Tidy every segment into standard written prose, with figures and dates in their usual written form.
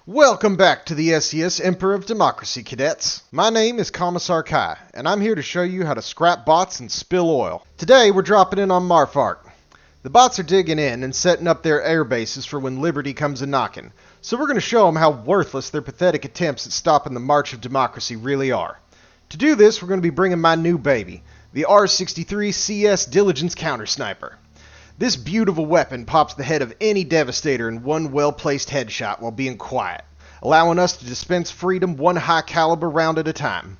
Welcome back to the SES Emperor of Democracy, cadets. My name is Commissar Kai, and I'm here to show you how to scrap bots and spill oil. Today, we're dropping in on Marfark. The bots are digging in and setting up their air bases for when Liberty comes a-knocking, so we're going to show them how worthless their pathetic attempts at stopping the march of democracy really are. To do this, we're going to be bringing my new baby, the R63 CS Diligence Counter Sniper. This beautiful weapon pops the head of any Devastator in one well-placed headshot while being quiet, allowing us to dispense freedom one high-caliber round at a time.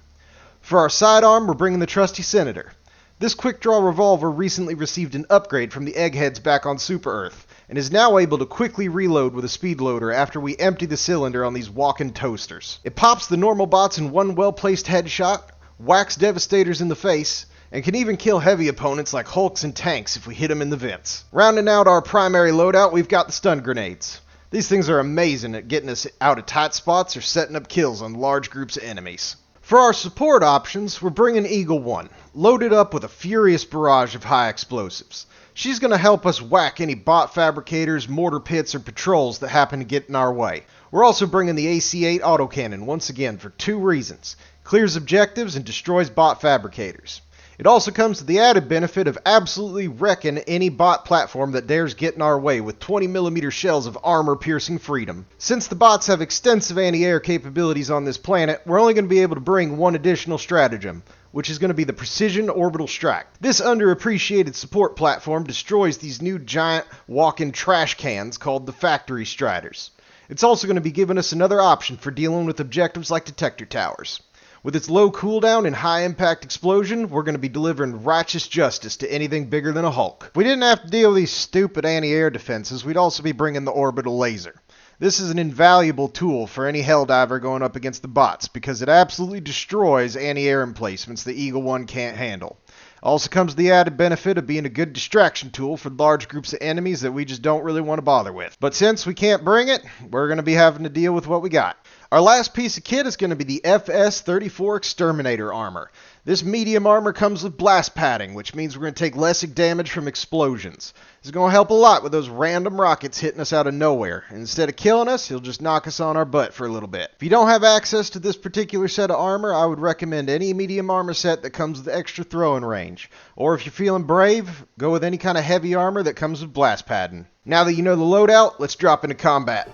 For our sidearm, we're bringing the trusty Senator. This quick-draw revolver recently received an upgrade from the eggheads back on Super Earth, and is now able to quickly reload with a speed loader after we empty the cylinder on these walking toasters. It pops the normal bots in one well-placed headshot, whacks Devastators in the face, and can even kill heavy opponents like Hulks and tanks if we hit them in the vents. Rounding out our primary loadout, we've got the stun grenades. These things are amazing at getting us out of tight spots or setting up kills on large groups of enemies. For our support options, we're bringing Eagle 1, loaded up with a furious barrage of high explosives. She's going to help us whack any bot fabricators, mortar pits, or patrols that happen to get in our way. We're also bringing the AC-8 Autocannon once again for two reasons: clears objectives and destroys bot fabricators. It also comes to the added benefit of absolutely wrecking any bot platform that dares get in our way with 20mm shells of armor-piercing freedom. Since the bots have extensive anti-air capabilities on this planet, we're only going to be able to bring one additional stratagem, which is going to be the Precision Orbital Strike. This underappreciated support platform destroys these new giant walk-in trash cans called the Factory Striders. It's also going to be giving us another option for dealing with objectives like detector towers. With its low cooldown and high impact explosion, we're going to be delivering righteous justice to anything bigger than a Hulk. If we didn't have to deal with these stupid anti-air defenses, we'd also be bringing the orbital laser. This is an invaluable tool for any Helldiver going up against the bots because it absolutely destroys anti-air emplacements the Eagle 1 can't handle. Also comes the added benefit of being a good distraction tool for large groups of enemies that we just don't really want to bother with. But since we can't bring it, we're going to be having to deal with what we got. Our last piece of kit is going to be the FS-34 Exterminator armor. This medium armor comes with blast padding, which means we're going to take less damage from explosions. This is going to help a lot with those random rockets hitting us out of nowhere. And instead of killing us, he'll just knock us on our butt for a little bit. If you don't have access to this particular set of armor, I would recommend any medium armor set that comes with extra throwing range. Or if you're feeling brave, go with any kind of heavy armor that comes with blast padding. Now that you know the loadout, let's drop into combat.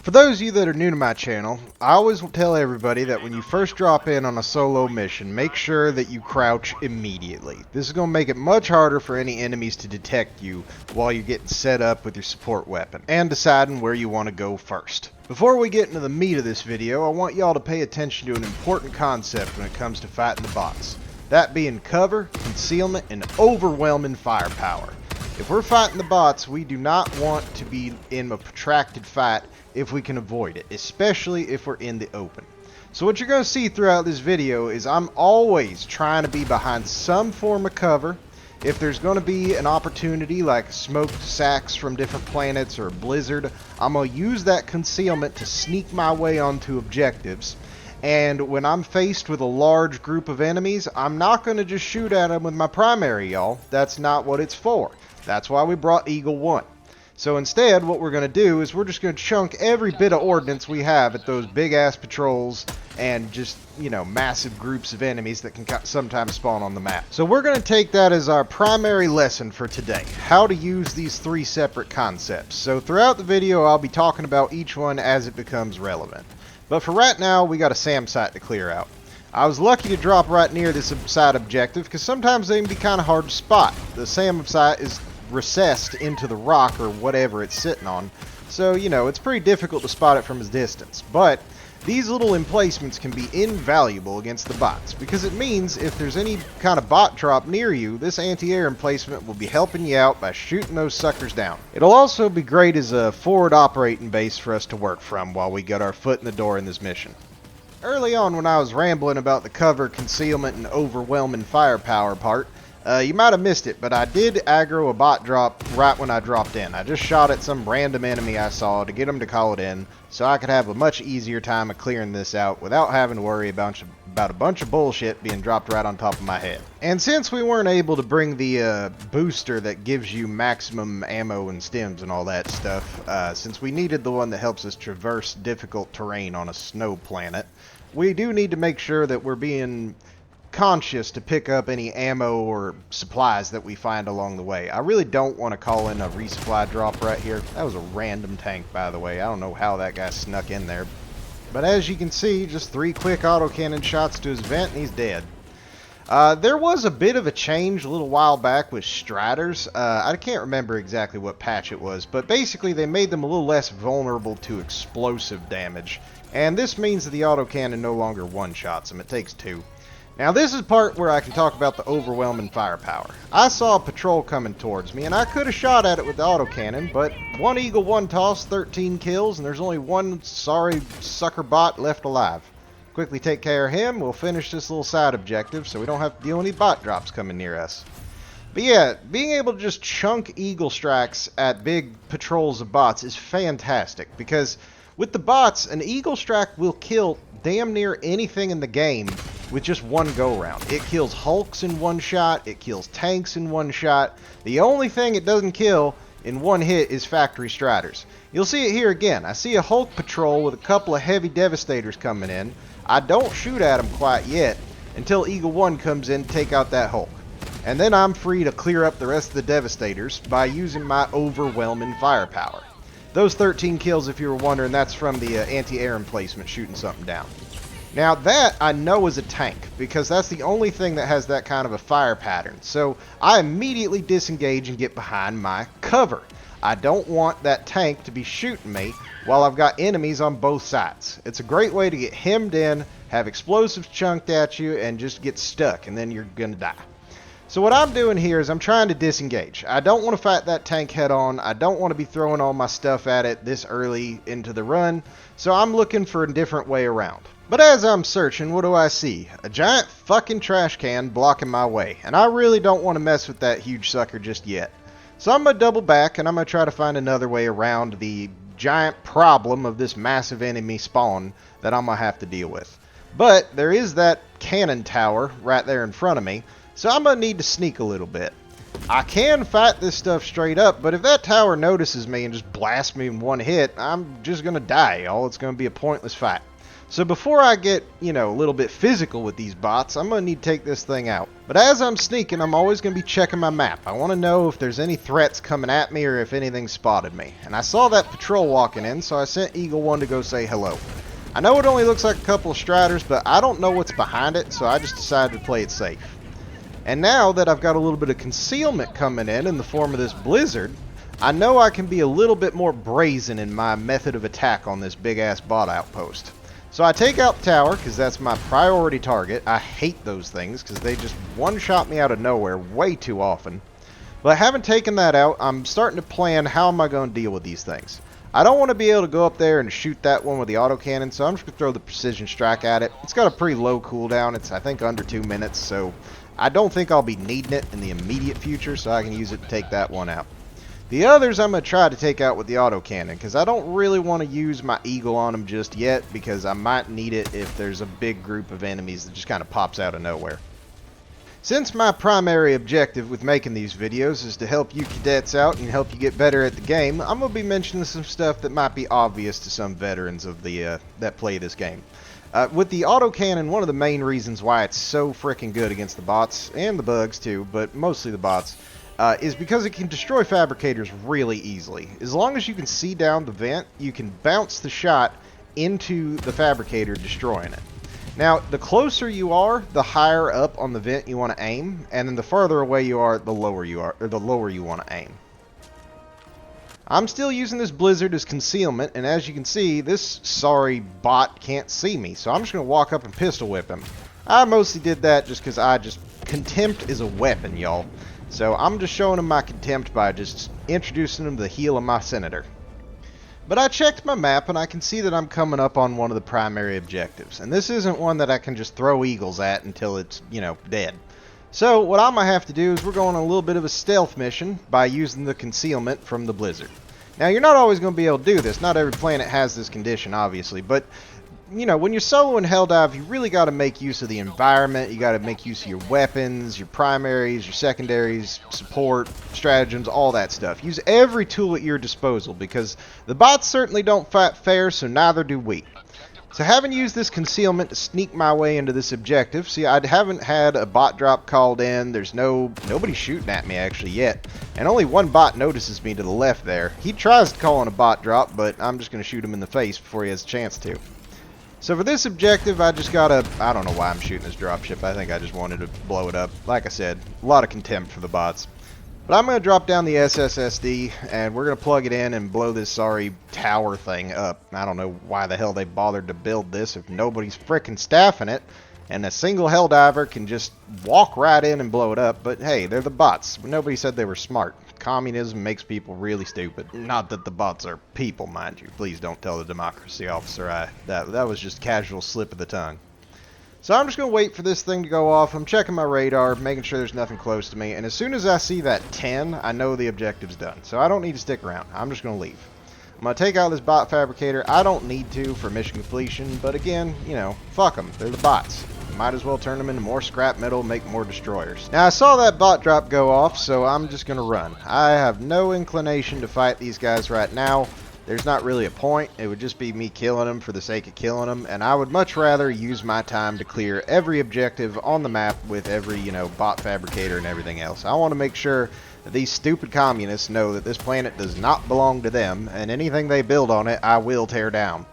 For those of you that are new to my channel, I always tell everybody that when you first drop in on a solo mission, make sure that you crouch immediately. This is going to make it much harder for any enemies to detect you while you're getting set up with your support weapon and deciding where you want to go first. Before we get into the meat of this video, I want y'all to pay attention to an important concept when it comes to fighting the bots. That being cover, concealment, and overwhelming firepower. If we're fighting the bots, we do not want to be in a protracted fight if we can avoid it, especially if we're in the open. So what you're going to see throughout this video is I'm always trying to be behind some form of cover. If there's going to be an opportunity like smoked sacks from different planets or a blizzard, I'm going to use that concealment to sneak my way onto objectives. And when I'm faced with a large group of enemies, I'm not going to just shoot at them with my primary, y'all. That's not what it's for. That's why we brought Eagle 1. So instead, what we're going to do is we're just going to chunk every bit of ordnance we have at those big-ass patrols and just, you know, massive groups of enemies that can sometimes spawn on the map. So we're going to take that as our primary lesson for today, how to use these three separate concepts. So throughout the video, I'll be talking about each one as it becomes relevant. But for right now, we got a SAM site to clear out. I was lucky to drop right near this side objective because sometimes they can be kind of hard to spot. The SAM site is recessed into the rock or whatever it's sitting on, so you know it's pretty difficult to spot it from a distance. But these little emplacements can be invaluable against the bots because it means if there's any kind of bot drop near you, this anti-air emplacement will be helping you out by shooting those suckers down. It'll also be great as a forward operating base for us to work from while we get our foot in the door in this mission. Early on when I was rambling about the cover, concealment, and overwhelming firepower part, you might have missed it, but I did aggro a bot drop right when I dropped in. I just shot at some random enemy I saw to get them to call it in, so I could have a much easier time of clearing this out without having to worry about a bunch of bullshit being dropped right on top of my head. And since we weren't able to bring the booster that gives you maximum ammo and stems and all that stuff, since we needed the one that helps us traverse difficult terrain on a snow planet, we do need to make sure that we're being conscious to pick up any ammo or supplies that we find along the way. I really don't want to call in a resupply drop right here. That was a random tank, by the way. I don't know how that guy snuck in there. But as you can see, just 3 quick autocannon shots to his vent and he's dead. There was a bit of a change a little while back with Striders. I can't remember exactly what patch it was, but basically they made them a little less vulnerable to explosive damage. And this means that the autocannon no longer one-shots them, it takes 2. Now this is the part where I can talk about the overwhelming firepower. I saw a patrol coming towards me and I could have shot at it with the autocannon, but one eagle, one toss, 13 kills, and there's only one sorry sucker bot left alive. Quickly take care of him, we'll finish this little side objective so we don't have to deal with any bot drops coming near us. But yeah, being able to just chunk eagle strikes at big patrols of bots is fantastic, because with the bots, an eagle strike will kill damn near anything in the game with just one go-round. It kills hulks in one shot, it kills tanks in one shot. The only thing it doesn't kill in one hit is factory striders. You'll see it here again. I see a hulk patrol with a couple of heavy devastators coming in. I don't shoot at them quite yet until Eagle 1 comes in to take out that hulk. And then I'm free to clear up the rest of the devastators by using my overwhelming firepower. Those 13 kills, if you were wondering, that's from the anti-air emplacement shooting something down. Now that I know is a tank, because that's the only thing that has that kind of a fire pattern. So I immediately disengage and get behind my cover. I don't want that tank to be shooting me while I've got enemies on both sides. It's a great way to get hemmed in, have explosives chunked at you, and just get stuck, and then you're gonna die. So what I'm doing here is I'm trying to disengage. I don't want to fight that tank head on. I don't want to be throwing all my stuff at it this early into the run. So I'm looking for a different way around. But as I'm searching, what do I see? A giant fucking trash can blocking my way. And I really don't want to mess with that huge sucker just yet. So I'm going to double back and I'm going to try to find another way around the giant problem of this massive enemy spawn that I'm going to have to deal with. But there is that cannon tower right there in front of me. So I'm going to need to sneak a little bit. I can fight this stuff straight up, but if that tower notices me and just blasts me in one hit, I'm just going to die, y'all. It's going to be a pointless fight. So before I get, a little bit physical with these bots, I'm going to need to take this thing out. But as I'm sneaking, I'm always going to be checking my map. I want to know if there's any threats coming at me or if anything spotted me. And I saw that patrol walking in, so I sent Eagle 1 to go say hello. I know it only looks like a couple of striders, but I don't know what's behind it, so I just decided to play it safe. And now that I've got a little bit of concealment coming in the form of this blizzard, I know I can be a little bit more brazen in my method of attack on this big-ass bot outpost. So I take out the tower, because that's my priority target. I hate those things, because they just one-shot me out of nowhere way too often. But having taken that out, I'm starting to plan how am I going to deal with these things. I don't want to be able to go up there and shoot that one with the autocannon, so I'm just going to throw the precision strike at it. It's got a pretty low cooldown. It's, I think, under 2 minutes, so I don't think I'll be needing it in the immediate future, so I can use it to take that one out. The others I'm going to try to take out with the autocannon, because I don't really want to use my eagle on them just yet, because I might need it if there's a big group of enemies that just kind of pops out of nowhere. Since my primary objective with making these videos is to help you cadets out and help you get better at the game, I'm going to be mentioning some stuff that might be obvious to some veterans of the that play this game. With the autocannon, one of the main reasons why it's so freaking good against the bots, and the bugs too, but mostly the bots, is because it can destroy fabricators really easily. As long as you can see down the vent, you can bounce the shot into the fabricator, destroying it. Now, the closer you are, the higher up on the vent you want to aim, and then the farther away you are, the lower you want to aim. I'm still using this blizzard as concealment, and as you can see, this sorry bot can't see me, so I'm just going to walk up and pistol whip him. I mostly did that just because contempt is a weapon, y'all. So I'm just showing him my contempt by just introducing him to the heel of my senator. But I checked my map and I can see that I'm coming up on one of the primary objectives. And this isn't one that I can just throw eagles at until it's, dead. So what I'm going to have to do is we're going on a little bit of a stealth mission by using the concealment from the blizzard. Now you're not always going to be able to do this. Not every planet has this condition, obviously. But, when you're soloing Helldive, you really got to make use of the environment. You got to make use of your weapons, your primaries, your secondaries, support, stratagems, all that stuff. Use every tool at your disposal because the bots certainly don't fight fair, so neither do we. So having used this concealment to sneak my way into this objective, see, I haven't had a bot drop called in. There's nobody shooting at me actually yet. And only one bot notices me to the left there. He tries to call in a bot drop, but I'm just going to shoot him in the face before he has a chance to. So for this objective, I just gotta, I don't know why I'm shooting this dropship. I think I just wanted to blow it up. Like I said, a lot of contempt for the bots. But I'm going to drop down the SSSD, and we're going to plug it in and blow this sorry tower thing up. I don't know why the hell they bothered to build this if nobody's frickin' staffing it, and a single Helldiver can just walk right in and blow it up. But hey, they're the bots. Nobody said they were smart. Communism makes people really stupid. Not that the bots are people, mind you. Please don't tell the democracy officer that was just casual slip of the tongue. So I'm just going to wait for this thing to go off. I'm checking my radar, making sure there's nothing close to me. And as soon as I see that 10, I know the objective's done. So I don't need to stick around. I'm just going to leave. I'm going to take out this bot fabricator. I don't need to for mission completion. But again, fuck them. They're the bots. Might as well turn them into more scrap metal, make more destroyers. Now I saw that bot drop go off, so I'm just going to run. I have no inclination to fight these guys right now. There's not really a point. It would just be me killing them for the sake of killing them, and I would much rather use my time to clear every objective on the map with every, bot fabricator and everything else. I want to make sure that these stupid communists know that this planet does not belong to them, and anything they build on it, I will tear down.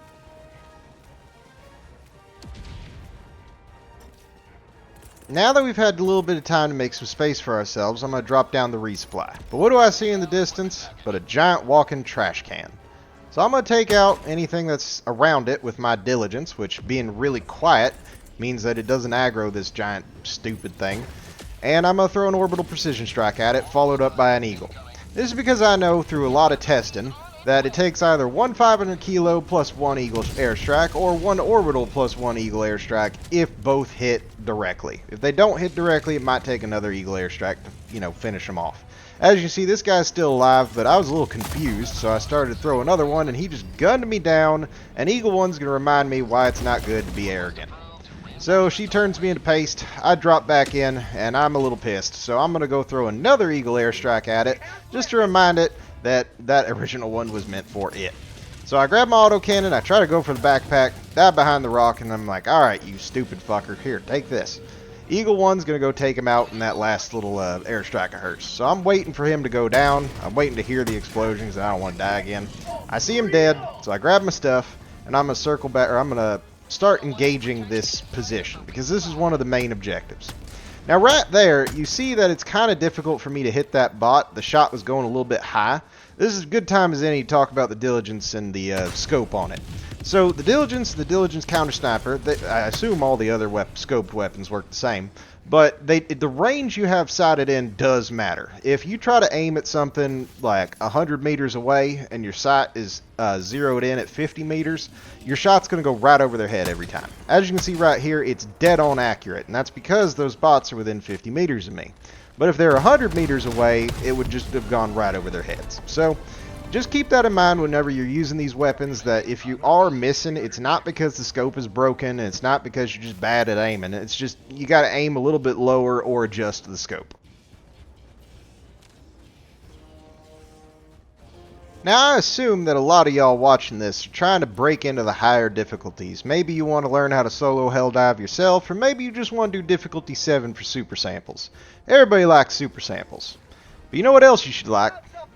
Now that we've had a little bit of time to make some space for ourselves, I'm going to drop down the resupply. But what do I see in the distance but a giant walking trash can? So I'm going to take out anything that's around it with my Diligence, which being really quiet means that it doesn't aggro this giant stupid thing. And I'm going to throw an orbital precision strike at it, followed up by an eagle. This is because I know through a lot of testing that it takes either one 500 kilo plus one eagle airstrike or one orbital plus one eagle airstrike if both hit directly. If they don't hit directly, it might take another eagle airstrike to, finish them off. As you can see, this guy's still alive, but I was a little confused, so I started to throw another one, and he just gunned me down. An eagle one's going to remind me why it's not good to be arrogant. So she turns me into paste, I drop back in, and I'm a little pissed. So I'm going to go throw another eagle airstrike at it, just to remind it that original one was meant for it. So I grab my autocannon, I try to go for the backpack, dive behind the rock, and I'm like, alright, you stupid fucker, here, take this. Eagle 1's going to go take him out in that last little airstrike of hers. So I'm waiting for him to go down, I'm waiting to hear the explosions, and I don't want to die again. I see him dead, so I grab my stuff, and I'm going to circle back, or I'm going to start engaging this position, because this is one of the main objectives. Now right there, you see that it's kind of difficult for me to hit that bot. The shot was going a little bit high. This is a good time as any to talk about the Diligence and the scope on it. So the Diligence counter sniper, I assume all the other scoped weapons work the same, but the range you have sighted in does matter. If you try to aim at something like 100 meters away and your sight is zeroed in at 50 meters, your shot's going to go right over their head every time. As you can see right here, it's dead on accurate, and that's because those bots are within 50 meters of me. But if they're 100 meters away, it would just have gone right over their heads. So just keep that in mind whenever you're using these weapons, that if you are missing, it's not because the scope is broken, and it's not because you're just bad at aiming. It's just you got to aim a little bit lower or adjust the scope. Now I assume that a lot of y'all watching this are trying to break into the higher difficulties. Maybe you want to learn how to solo Helldive yourself, or maybe you just want to do difficulty 7 for super samples. Everybody likes super samples. But you know what else you should like?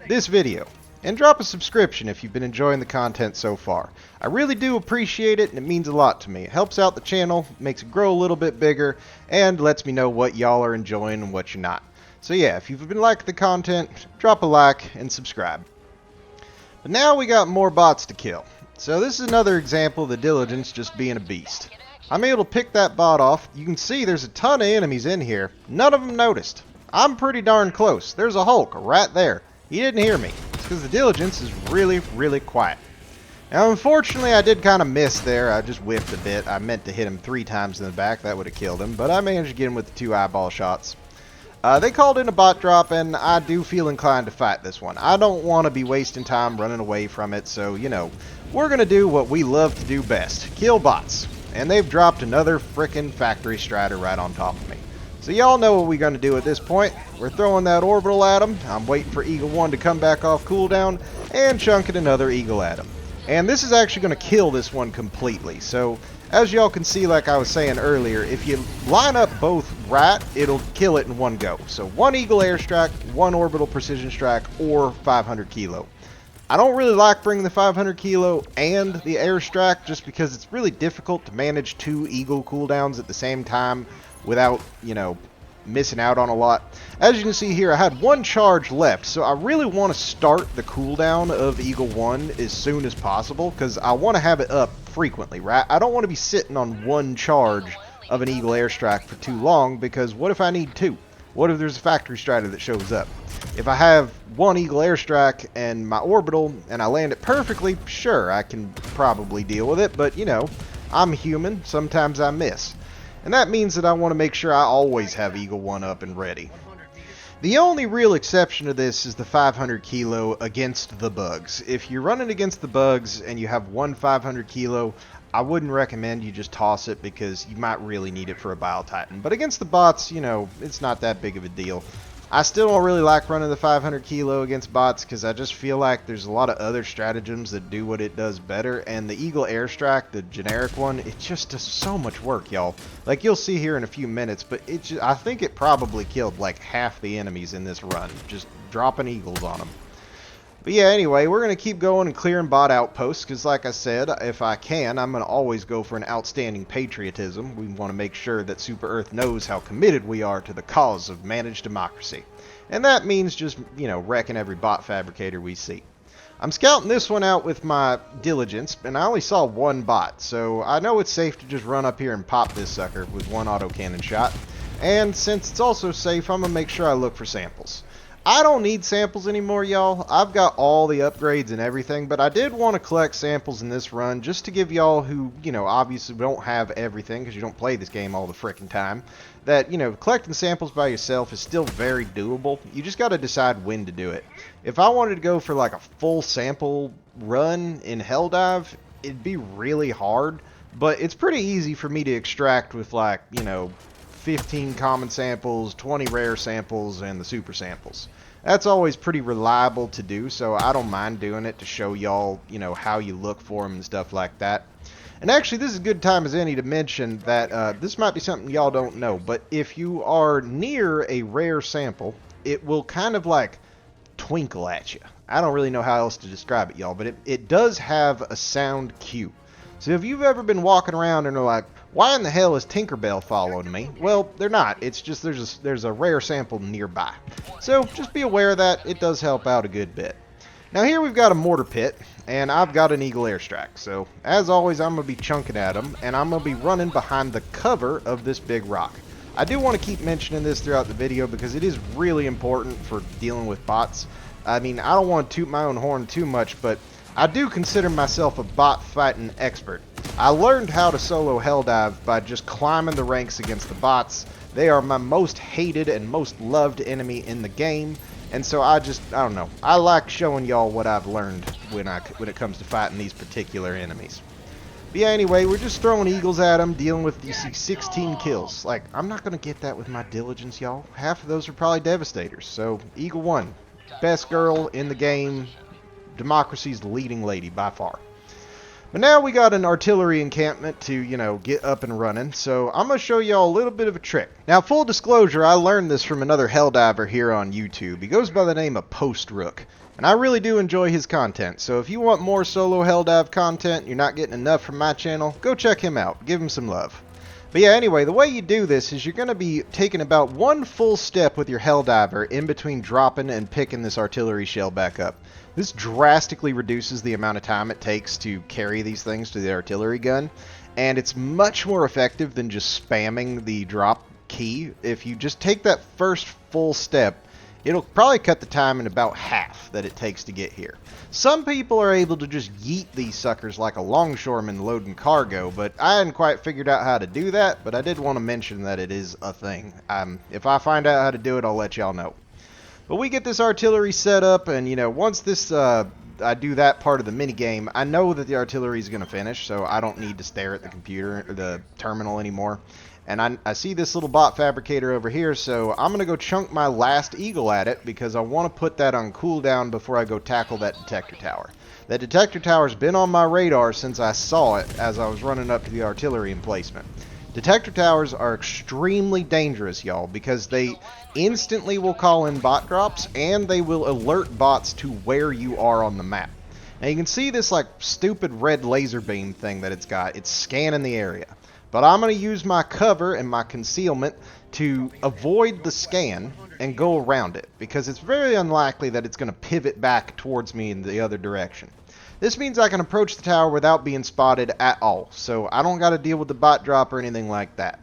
This video. And drop a subscription if you've been enjoying the content so far. I really do appreciate it, and it means a lot to me. It helps out the channel, makes it grow a little bit bigger, and lets me know what y'all are enjoying and what you're not. So yeah, if you've been liking the content, drop a like and subscribe. But now we got more bots to kill. So this is another example of the Diligence just being a beast. I'm able to pick that bot off. You can see there's a ton of enemies in here. None of them noticed. I'm pretty darn close. There's a Hulk right there. He didn't hear me. It's because the Diligence is really, really quiet. Now, unfortunately, I did kind of miss there. I just whiffed a bit. I meant to hit him 3 times in the back. That would have killed him, but I managed to get him with the 2 eyeball shots. They called in a bot drop, and I do feel inclined to fight this one. I don't want to be wasting time running away from it, so, you know, we're going to do what we love to do best. Kill bots. And they've dropped another frickin' factory strider right on top of me. So y'all know what we're going to do at this point. We're throwing that orbital at him. I'm waiting for Eagle 1 to come back off cooldown, and chunking another Eagle at him. And this is actually going to kill this one completely. So, as y'all can see, like I was saying earlier, if you line up both right, it'll kill it in one go. So 1 Eagle airstrike, 1 orbital precision strike, or 500 kilo. I don't really like bringing the 500 kilo and the airstrike just because it's really difficult to manage 2 Eagle cooldowns at the same time without, you know, missing out on a lot. As you can see here, I had 1 charge left, so I really want to start the cooldown of Eagle 1 as soon as possible because I want to have it up frequently, right? I don't want to be sitting on 1 charge of an Eagle airstrike for too long because what if I need 2? What if there's a factory strider that shows up? If I have 1 Eagle airstrike and my orbital and I land it perfectly, sure, I can probably deal with it, but you know, I'm human, sometimes I miss. And that means that I want to make sure I always have Eagle 1 up and ready. The only real exception to this is the 500 kilo against the bugs. If you're running against the bugs and you have 1 500 kilo, I wouldn't recommend you just toss it because you might really need it for a Bile Titan. But against the bots, you know, it's not that big of a deal. I still don't really like running the 500 kilo against bots because I just feel like there's a lot of other stratagems that do what it does better. And the Eagle airstrike, the generic one, it just does so much work, y'all. Like you'll see here in a few minutes, but I think it probably killed like half the enemies in this run, just dropping Eagles on them. But yeah, anyway, we're going to keep going and clearing bot outposts, because like I said, if I can, I'm going to always go for an outstanding patriotism. We want to make sure that Super Earth knows how committed we are to the cause of managed democracy. And that means just, you know, wrecking every bot fabricator we see. I'm scouting this one out with my Diligence, and I only saw 1 bot, so I know it's safe to just run up here and pop this sucker with 1 autocannon shot. And since it's also safe, I'm going to make sure I look for samples. I don't need samples anymore, y'all. I've got all the upgrades and everything, but I did want to collect samples in this run just to give y'all who, you know, obviously don't have everything because you don't play this game all the frickin' time, that, you know, collecting samples by yourself is still very doable. You just got to decide when to do it. If I wanted to go for like a full sample run in Helldive, it'd be really hard, but it's pretty easy for me to extract with like, you know, 15 common samples, 20 rare samples, and the super samples. That's always pretty reliable to do, so I don't mind doing it to show y'all, you know, how you look for them and stuff like that. And actually, this is a good time as any to mention that this might be something y'all don't know, but if you are near a rare sample, it will kind of like twinkle at you. I don't really know how else to describe it, y'all, but it does have a sound cue. So if you've ever been walking around and are like, why in the hell is Tinkerbell following me? Well, they're not. It's just there's a rare sample nearby. So just be aware of that. It does help out a good bit. Now here we've got a mortar pit, and I've got an Eagle airstrike. So as always, I'm going to be chunking at them, and I'm going to be running behind the cover of this big rock. I do want to keep mentioning this throughout the video because it is really important for dealing with bots. I mean, I don't want to toot my own horn too much, but I do consider myself a bot fighting expert. I learned how to solo Helldive by just climbing the ranks against the bots. They are my most hated and most loved enemy in the game, and so I don't know. I like showing y'all what I've learned when it comes to fighting these particular enemies. But yeah, anyway, we're just throwing Eagles at them, dealing with these 16 kills. Like, I'm not going to get that with my Diligence, y'all. Half of those are probably Devastators. So, Eagle 1, best girl in the game, democracy's leading lady by far. But now we got an artillery encampment to, you know, get up and running, so I'm going to show y'all a little bit of a trick. Now, full disclosure, I learned this from another Helldiver here on YouTube. He goes by the name of Postrook, and I really do enjoy his content, so if you want more solo Helldive content, you're not getting enough from my channel, go check him out. Give him some love. But yeah, anyway, the way you do this is you're going to be taking about 1 full step with your Helldiver in between dropping and picking this artillery shell back up. This drastically reduces the amount of time it takes to carry these things to the artillery gun, and it's much more effective than just spamming the drop key. If you just take that first full step, It'll probably cut the time in about half that it takes to get here. Some people are able to just yeet these suckers like a longshoreman loading cargo, but I hadn't quite figured out how to do that, but I did want to mention that it is a thing. If I find out how to do it, I'll let y'all know. But we get this artillery set up, and you know, once this I do that part of the minigame, I know that the artillery is going to finish, so I don't need to stare at the computer or the terminal anymore. And I see this little bot fabricator over here, so I'm going to go chunk my last eagle at it because I want to put that on cooldown before I go tackle that detector tower. That detector tower's been on my radar since I saw it as I was running up to the artillery emplacement. Detector towers are extremely dangerous, y'all, because they instantly will call in bot drops and they will alert bots to where you are on the map. Now you can see this like stupid red laser beam thing that it's got. It's scanning the area. But I'm going to use my cover and my concealment to avoid the scan and go around it, because it's very unlikely that it's going to pivot back towards me in the other direction. This means I can approach the tower without being spotted at all, so I don't got to deal with the bot drop or anything like that.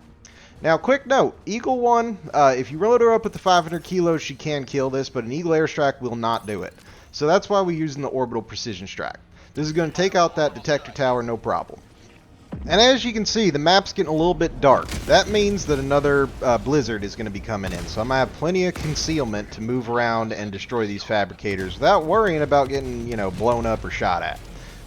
Now, quick note, Eagle 1, if you load her up with the 500 kilos, she can kill this, but an Eagle airstrike will not do it. So that's why we're using the orbital precision strike. This is going to take out that detector tower, no problem. And as you can see, the map's getting a little bit dark. That means that another blizzard is going to be coming in. So I'm going to have plenty of concealment to move around and destroy these fabricators without worrying about getting, you know, blown up or shot at.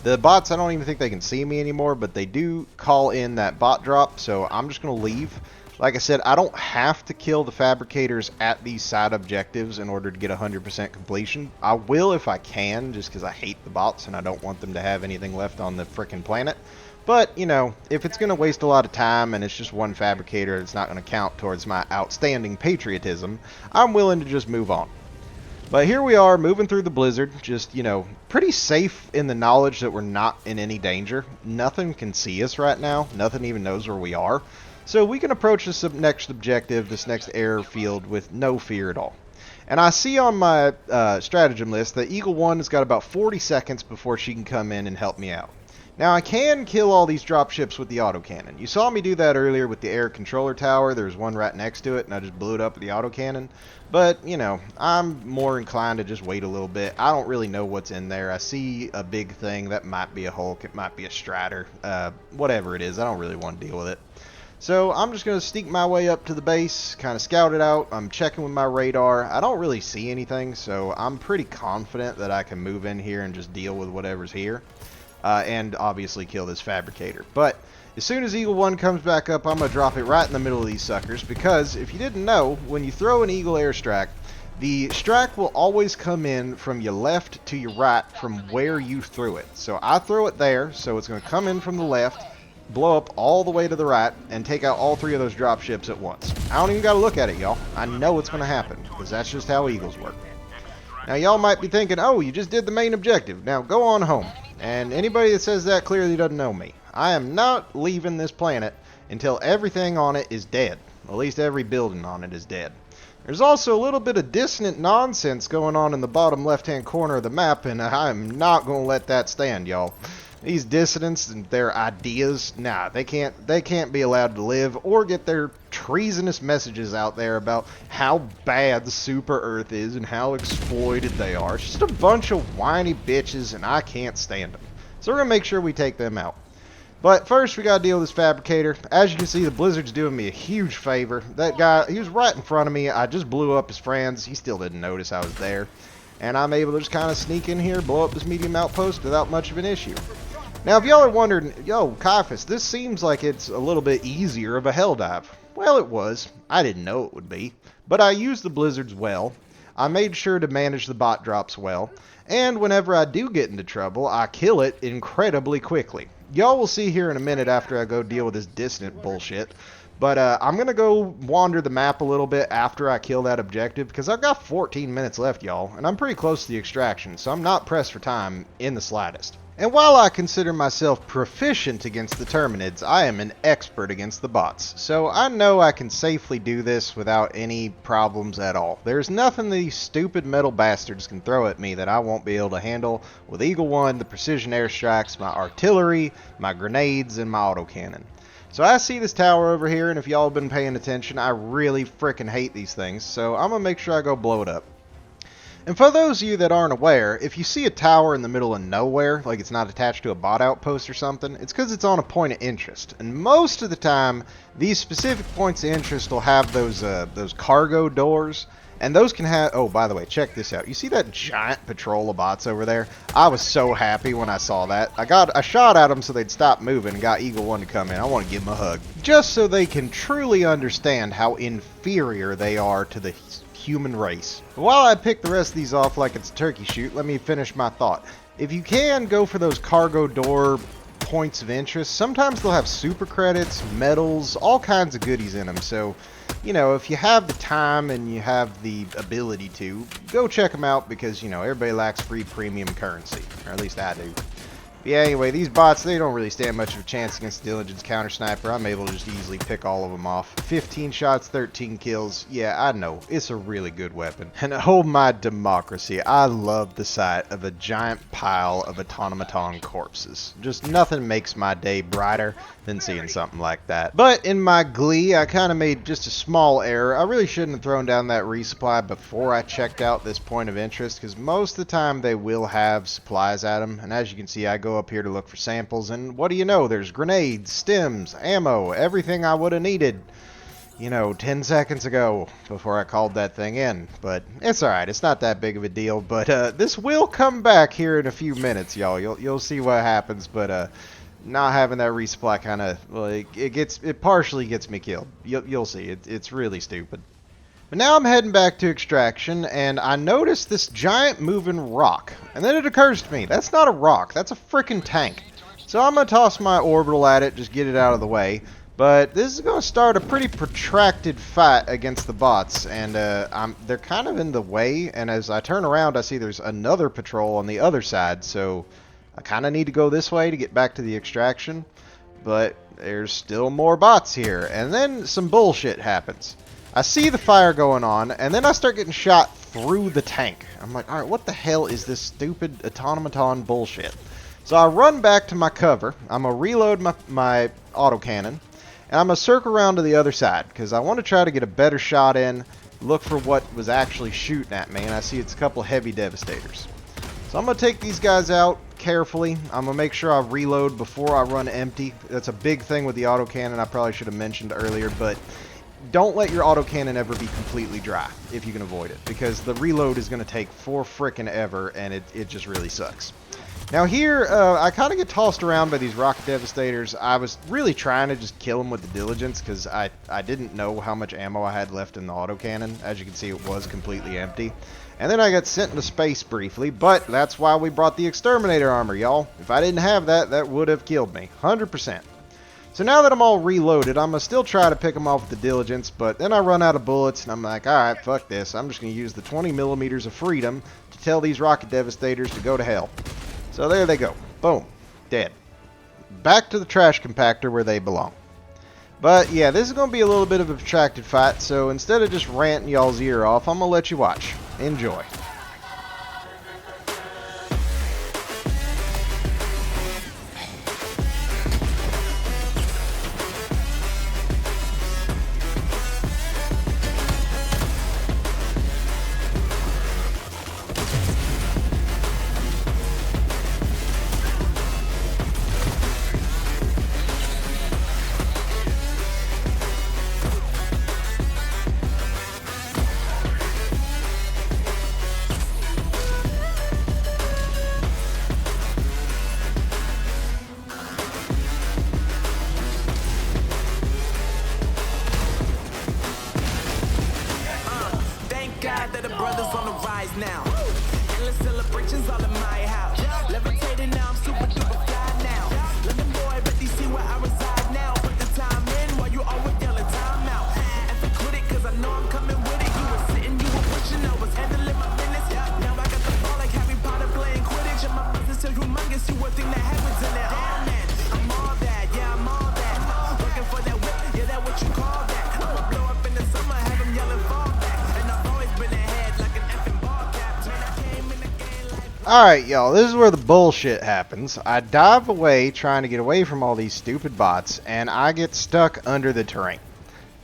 The bots, I don't even think they can see me anymore, but they do call in that bot drop, so I'm just going to leave. Like I said, I don't have to kill the fabricators at these side objectives in order to get 100% completion. I will if I can, just because I hate the bots and I don't want them to have anything left on the frickin' planet. But, you know, if it's going to waste a lot of time and it's just one fabricator, it's not going to count towards my outstanding patriotism, I'm willing to just move on. But here we are, moving through the blizzard, just, you know, pretty safe in the knowledge that we're not in any danger. Nothing can see us right now. Nothing even knows where we are. So we can approach this next objective, this next airfield, with no fear at all. And I see on my stratagem list that Eagle 1 has got about 40 seconds before she can come in and help me out. Now, I can kill all these dropships with the autocannon. You saw me do that earlier with the air controller tower. There's one right next to it, and I just blew it up with the autocannon. But, you know, I'm more inclined to just wait a little bit. I don't really know what's in there. I see a big thing. That might be a Hulk. It might be a Strider. Whatever it is, I don't really want to deal with it. So I'm just going to sneak my way up to the base, kind of scout it out. I'm checking with my radar. I don't really see anything, so I'm pretty confident that I can move in here and just deal with whatever's here. And obviously kill this fabricator. But as soon as Eagle 1 comes back up, I'm going to drop it right in the middle of these suckers, because if you didn't know, when you throw an Eagle airstrike, the strike will always come in from your left to your right from where you threw it. So I throw it there, so it's going to come in from the left, blow up all the way to the right, and take out all three of those drop ships at once. I don't even got to look at it, y'all. I know it's going to happen, because that's just how Eagles work. Now y'all might be thinking, oh, you just did the main objective. Now go on home. And anybody that says that clearly doesn't know me. I am not leaving this planet until everything on it is dead. At least every building on it is dead. There's also a little bit of dissonant nonsense going on in the bottom left-hand corner of the map, and I'm not going to let that stand, y'all. These dissidents and their ideas, nah, they can't be allowed to live or get their treasonous messages out there about how bad the Super Earth is and how exploited they are. It's just a bunch of whiny bitches, and I can't stand them. So we're going to make sure we take them out. But first, we got to deal with this fabricator. As you can see, the blizzard's doing me a huge favor. That guy, he was right in front of me. I just blew up his friends. He still didn't notice I was there. And I'm able to just kind of sneak in here, blow up this medium outpost without much of an issue. Now, if y'all are wondering, yo, Caiaphas, this seems like it's a little bit easier of a Helldive. Well, it was. I didn't know it would be. But I used the blizzards well. I made sure to manage the bot drops well. And whenever I do get into trouble, I kill it incredibly quickly. Y'all will see here in a minute after I go deal with this dissonant bullshit. But I'm going to go wander the map a little bit after I kill that objective, because I've got 14 minutes left, y'all. And I'm pretty close to the extraction, so I'm not pressed for time in the slightest. And while I consider myself proficient against the Terminids, I am an expert against the bots. So I know I can safely do this without any problems at all. There's nothing these stupid metal bastards can throw at me that I won't be able to handle with Eagle 1, the precision airstrikes, my artillery, my grenades, and my autocannon. So I see this tower over here, and if y'all have been paying attention, I really frickin' hate these things. So I'm going to make sure I go blow it up. And for those of you that aren't aware, if you see a tower in the middle of nowhere, like it's not attached to a bot outpost or something, it's because it's on a point of interest. And most of the time, these specific points of interest will have those cargo doors. And those can have, oh, by the way, check this out. You see that giant patrol of bots over there? I was so happy when I saw that. I shot at them so they'd stop moving and got Eagle 1 to come in. I want to give them a hug. Just so they can truly understand how inferior they are to the human race. While I pick the rest of these off like it's a turkey shoot, let me finish my thought. If you can go for those cargo door points of interest, sometimes they'll have super credits, medals, all kinds of goodies in them. So, you know, if you have the time and you have the ability to, go check them out because, you know, everybody likes free premium currency. Or at least I do. But yeah, anyway, these bots, they don't really stand much of a chance against Diligence Counter Sniper. I'm able to just easily pick all of them off. 15 shots, 13 kills. Yeah, I know. It's a really good weapon. And oh my democracy, I love the sight of a giant pile of automaton corpses. Just nothing makes my day brighter than seeing something like that. But in my glee, I kind of made just a small error. I really shouldn't have thrown down that resupply before I checked out this point of interest, because most of the time they will have supplies at them. And as you can see, I go up here to look for samples, and what do you know, there's grenades, stims, ammo, everything I would have needed, you know, 10 seconds ago before I called that thing in. But it's alright, it's not that big of a deal. But this will come back here in a few minutes, y'all. You'll see what happens. But not having that resupply kind of, well, it partially gets me killed. You'll see. It's really stupid. But now I'm heading back to extraction, and I notice this giant moving rock. And then it occurs to me, that's not a rock, that's a freaking tank. So I'm going to toss my orbital at it, just get it out of the way. But this is going to start a pretty protracted fight against the bots, and they're kind of in the way. And as I turn around, I see there's another patrol on the other side, so I kind of need to go this way to get back to the extraction. But there's still more bots here, and then some bullshit happens. I see the fire going on, and then I start getting shot through the tank. I'm like, alright, what the hell is this stupid automaton bullshit? So I run back to my cover. I'm going to reload my autocannon, and I'm going to circle around to the other side, because I want to try to get a better shot in, look for what was actually shooting at me, and I see it's a couple heavy Devastators. So I'm going to take these guys out carefully. I'm going to make sure I reload before I run empty. That's a big thing with the autocannon I probably should have mentioned earlier, but don't let your autocannon ever be completely dry if you can avoid it, because the reload is going to take for frickin' ever, and it just really sucks. Now here, I kind of get tossed around by these rocket Devastators. I was really trying to just kill them with the Diligence, because I didn't know how much ammo I had left in the autocannon. As you can see, it was completely empty. And then I got sent into space briefly, but that's why we brought the Exterminator armor, y'all. If I didn't have that, that would have killed me. 100%. So now that I'm all reloaded, I'm going to still try to pick them off with the Diligence, but then I run out of bullets, and I'm like, alright, fuck this. I'm just going to use the 20 millimeters of freedom to tell these rocket Devastators to go to hell. So there they go. Boom. Dead. Back to the trash compactor where they belong. But yeah, this is going to be a little bit of a protracted fight, so instead of just ranting y'all's ear off, I'm going to let you watch. Enjoy. Now, endless celebrations all in my house. Levitating now, I'm super duper fly now. London boy, but see where I reside now. Put the time in while you always yelling time out. And for quit it, cause I know I'm coming with it. You were sitting, you were pushing, I was handling my business. Now I got the ball like Harry Potter playing Quidditch. And my business so humongous, you would think that happens in there. Oh man, I'm all that, yeah, I'm all that. Looking for that whip, yeah, that what you call that. I'ma blow up in the summer, have them yelling fall back. And I've always been ahead like an effing ball cap. Alright, y'all, this is where the bullshit happens. I dive away trying to get away from all these stupid bots, and I get stuck under the terrain.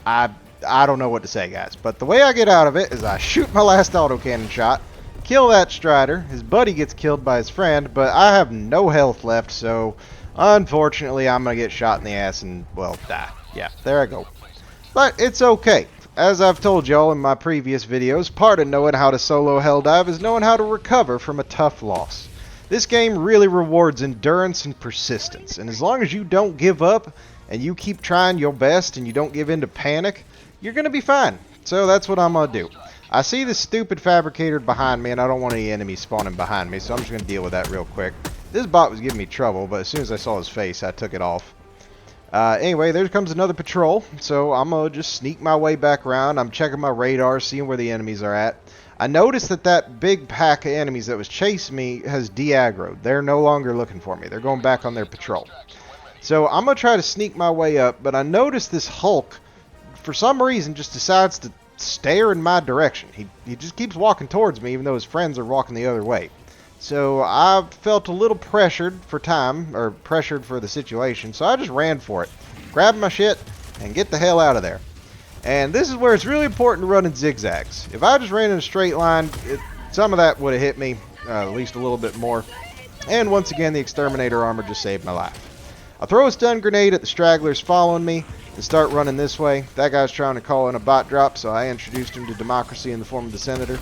I don't know what to say, guys, but the way I get out of it is I shoot my last autocannon shot, kill that Strider. His buddy gets killed by his friend, but I have no health left, so unfortunately I'm going to get shot in the ass and, well, die. Yeah, there I go. But it's okay. As I've told y'all in my previous videos, part of knowing how to solo Helldive is knowing how to recover from a tough loss. This game really rewards endurance and persistence, and as long as you don't give up and you keep trying your best and you don't give in to panic, you're going to be fine. So that's what I'm going to do. I see this stupid fabricator behind me and I don't want any enemies spawning behind me, so I'm just going to deal with that real quick. This bot was giving me trouble, but as soon as I saw his face, I took it off. Anyway, there comes another patrol, so I'm going to just sneak my way back around. I'm checking my radar, seeing where the enemies are at. I noticed that that big pack of enemies that was chasing me has de-aggroed. They're no longer looking for me. They're going back on their patrol. So I'm going to try to sneak my way up, but I noticed this Hulk, for some reason, just decides to stare in my direction. He just keeps walking towards me, even though his friends are walking the other way. So I felt a little pressured for time, or pressured for the situation, so I just ran for it. Grabbed my shit, and get the hell out of there. And this is where it's really important to run in zigzags. If I just ran in a straight line, some of that would have hit me, at least a little bit more. And once again, the exterminator armor just saved my life. I throw a stun grenade at the stragglers following me and start running this way. That guy's trying to call in a bot drop, so I introduced him to democracy in the form of the senator.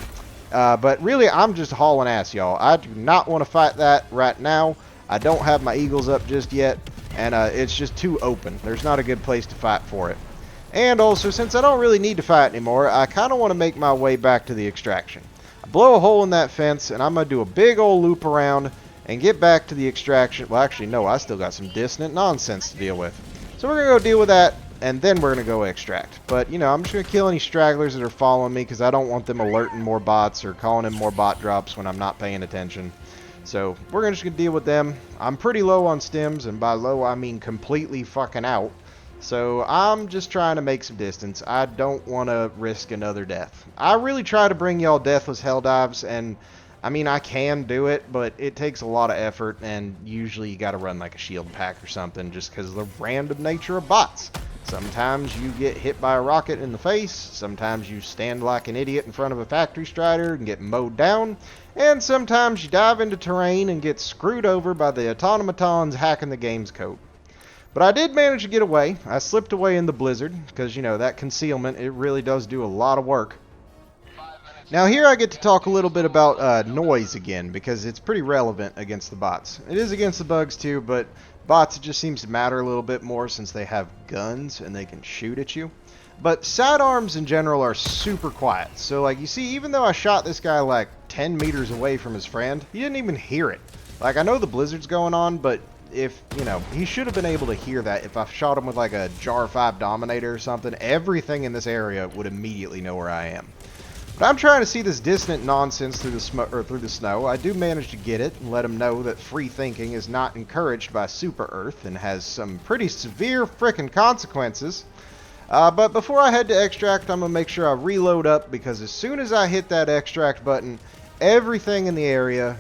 But really, I'm just hauling ass, y'all. I do not want to fight that right now. I don't have my eagles up just yet, and it's just too open. There's not a good place to fight for it. And also, since I don't really need to fight anymore, I kind of want to make my way back to the extraction. I blow a hole in that fence, and I'm going to do a big old loop around and get back to the extraction. Well, actually, no, I still got some dissonant nonsense to deal with. So we're going to go deal with that, and then we're going to go extract. But, you know, I'm just going to kill any stragglers that are following me, because I don't want them alerting more bots or calling in more bot drops when I'm not paying attention. So we're just going to deal with them. I'm pretty low on stims, and by low, I mean completely fucking out. So I'm just trying to make some distance. I don't want to risk another death. I really try to bring y'all deathless Helldives, and I mean, I can do it, but it takes a lot of effort, and usually you got to run like a shield pack or something just because of the random nature of bots. Sometimes you get hit by a rocket in the face, sometimes you stand like an idiot in front of a factory strider and get mowed down, and sometimes you dive into terrain and get screwed over by the automatons hacking the game's code. But I did manage to get away. I slipped away in the blizzard, because, you know, that concealment, it really does do a lot of work. Now here I get to talk a little bit about noise again, because it's pretty relevant against the bots. It is against the bugs too, but bots, it just seems to matter a little bit more since they have guns and they can shoot at you. But sidearms in general are super quiet. So like you see, even though I shot this guy like 10 meters away from his friend, he didn't even hear it. Like, I know the blizzard's going on, but if, you know, he should have been able to hear that. If I shot him with like a Jar 5 Dominator or something, everything in this area would immediately know where I am. But I'm trying to see this dissonant nonsense through the snow. I do manage to get it and let him know that free thinking is not encouraged by Super Earth and has some pretty severe frickin' consequences. But before I head to extract, I'm going to make sure I reload up, because as soon as I hit that extract button, everything in the area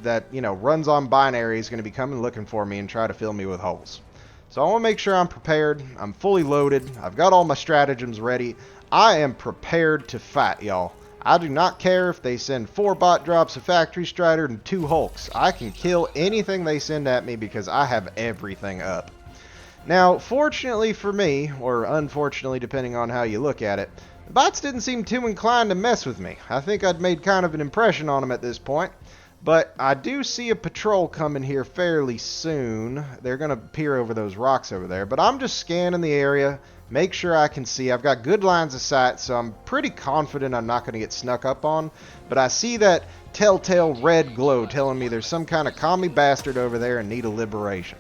that, you know, runs on binary is going to be coming looking for me and try to fill me with holes. So I want to make sure I'm prepared. I'm fully loaded. I've got all my stratagems ready. I am prepared to fight, y'all. I do not care if they send 4 bot drops, a factory strider, and 2 hulks. I can kill anything they send at me because I have everything up. Now, fortunately for me, or unfortunately depending on how you look at it, the bots didn't seem too inclined to mess with me. I think I'd made kind of an impression on them at this point. But I do see a patrol coming here fairly soon. They're going to peer over those rocks over there. But I'm just scanning the area, make sure I can see. I've got good lines of sight, so I'm pretty confident I'm not going to get snuck up on. But I see that telltale red glow telling me there's some kind of commie bastard over there in need of liberation.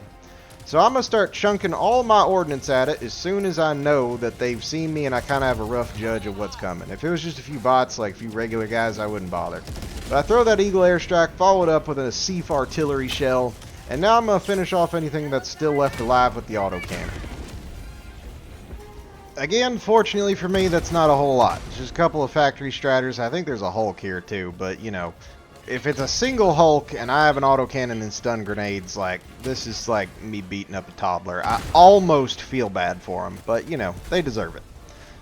So I'm going to start chunking all my ordnance at it as soon as I know that they've seen me and I kind of have a rough judge of what's coming. If it was just a few bots, like a few regular guys, I wouldn't bother. But I throw that Eagle airstrike, followed up with a Seaf artillery shell, and now I'm going to finish off anything that's still left alive with the autocannon. Again, fortunately for me, that's not a whole lot. It's just a couple of factory striders. I think there's a Hulk here too, but you know, if it's a single Hulk and I have an autocannon and stun grenades, like, this is like me beating up a toddler. I almost feel bad for them, but you know, they deserve it.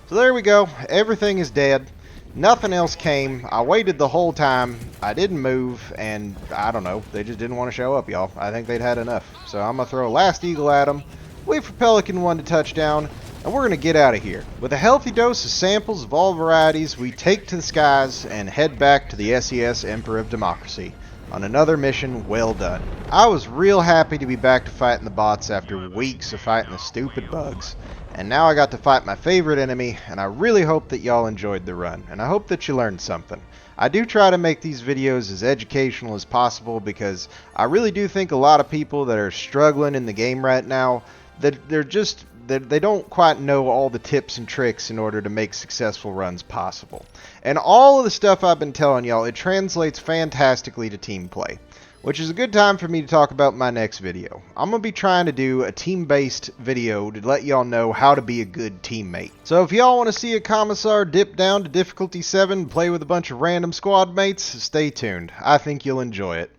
So there we go. Everything is dead. Nothing else came. I waited the whole time. I didn't move, and I don't know. They just didn't want to show up, y'all. I think they'd had enough. So I'm going to throw a last eagle at them, wait for Pelican 1 to touch down, and we're going to get out of here. With a healthy dose of samples of all varieties, we take to the skies and head back to the SES Emperor of Democracy on another mission well done. I was real happy to be back to fighting the bots after weeks of fighting the stupid bugs. And now I got to fight my favorite enemy, and I really hope that y'all enjoyed the run, and I hope that you learned something. I do try to make these videos as educational as possible because I really do think a lot of people that are struggling in the game right now, that they don't quite know all the tips and tricks in order to make successful runs possible. And all of the stuff I've been telling y'all, it translates fantastically to team play, which is a good time for me to talk about my next video. I'm going to be trying to do a team-based video to let y'all know how to be a good teammate. So if y'all want to see a Commissar dip down to difficulty 7 and play with a bunch of random squad mates, stay tuned. I think you'll enjoy it.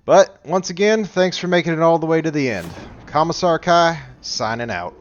But once again, thanks for making it all the way to the end. Commissar Kai, signing out.